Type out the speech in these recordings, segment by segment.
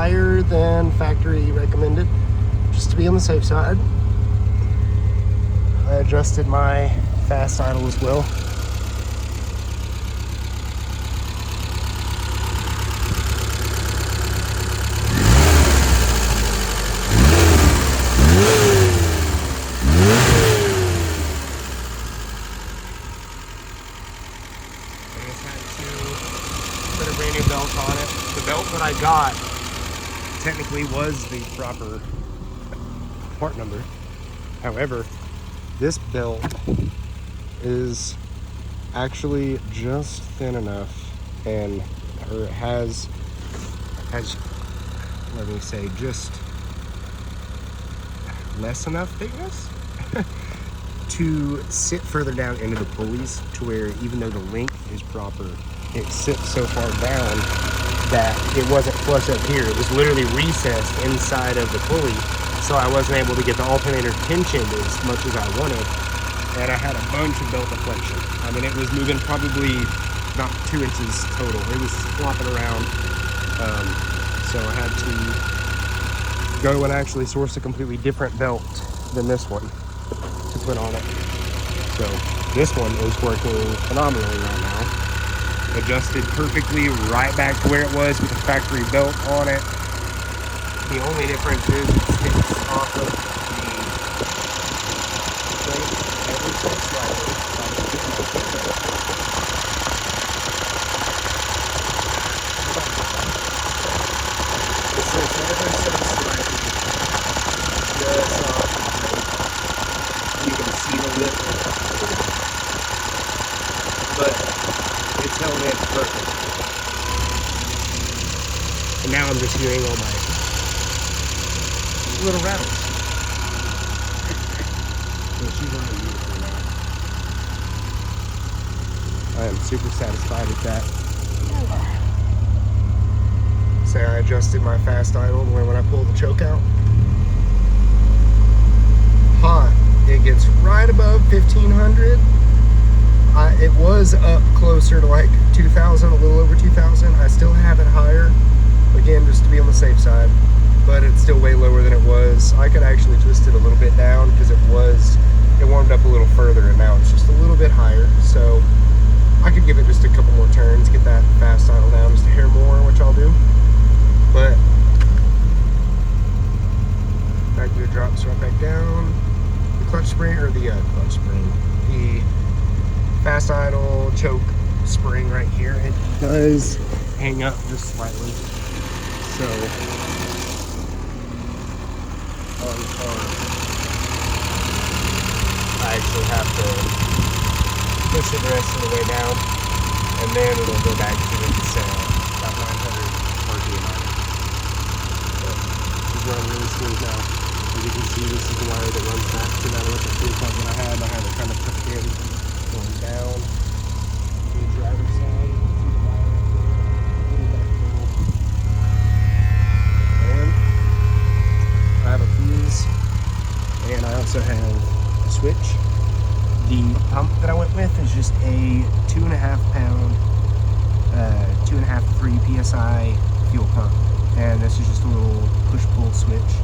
higher than factory recommended, just to be on the safe side. I adjusted my fast idle as well. Put a brand new belt on it. The belt that I got technically was the proper part number. However, this belt is actually just thin enough, and or has let me say, just less enough thickness to sit further down into the pulleys, to where even though the length is proper, it sits so far down that it wasn't flush up here. It was literally recessed inside of the pulley, so I wasn't able to get the alternator tensioned as much as I wanted, and I had a bunch of belt deflection. I mean, it was moving probably about 2 inches total. It was flopping around, so I had to go and actually source a completely different belt than this one to put on it. So this one is working phenomenally right now. Adjusted perfectly right back to where it was with the factory belt on it. The only difference is it sticks off of the plate ever so slightly. It sits ever so slightly just off the plate. You can see the lip, but it's held in perfect. And now I'm just hearing all my little rattles. So she's running beautifully now. I am super satisfied with that. Say I adjusted my fast idle when I pull the choke out. Hot. It gets right above 1500. It was up closer to like 2000, a little over 2000. I still have it higher, again, just to be on the safe side, but it's still way lower than it was. I could actually twist it a little bit down because it warmed up a little further, and now it's just a little bit higher. So I could give it just a couple more turns, get that fast idle down just a hair more, which I'll do. But back to the drops right back down. The clutch spring, or the clutch spring, the fast idle choke spring right here, it does hang up just slightly. So on car, I actually have to push it the rest of the way down, and then it'll go back to its about 900 RPM on it. So it's running really smooth now. As you can see, this is the wire that runs back to that electric fuel pump that I had. I had it kind of tucked in, going down to the driver's side. See the wire up there, little back middle. And I have a fuse, and I also have a switch. The pump that I went with is just a 2.5 pound, 2.5 to 3 PSI fuel pump. And this is just a little push-pull switch.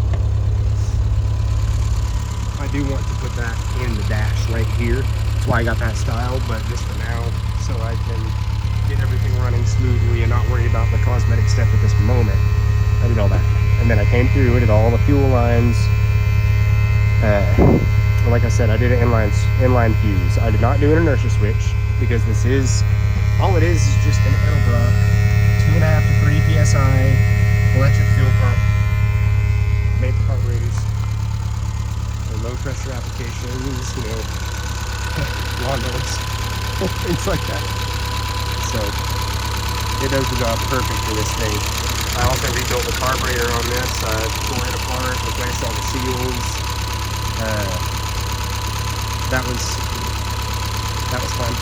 I do want to put that in the dash right here. That's why I got that style, but just for now, so I can get everything running smoothly and not worry about the cosmetic stuff at this moment. I did all that. And then I came through, I did all the fuel lines. Like I said, I did an inline fuse. I did not do an inertia switch, because this is, all it is just an Edelbrock 2.5 to 3 PSI electric fuel pump. Made for carburetors. Low pressure applications, you know, lawnmowers, things like that. So it does the job perfect for this thing. I also rebuilt the carburetor on this. I tore it apart, replaced all the seals. That was fun.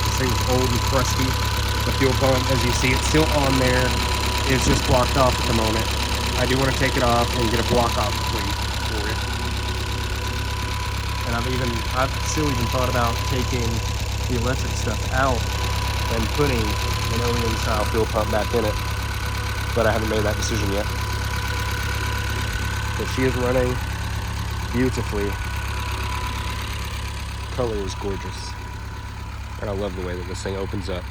This thing's old and crusty. The fuel pump, as you see, it's still on there. It's just blocked off at the moment. I do want to take it off and get a block off plate for it. And I've still even thought about taking the electric stuff out and putting an OEM style fuel pump back in it. but I haven't made that decision yet. But she is running beautifully. Color is gorgeous. And I love the way that this thing opens up.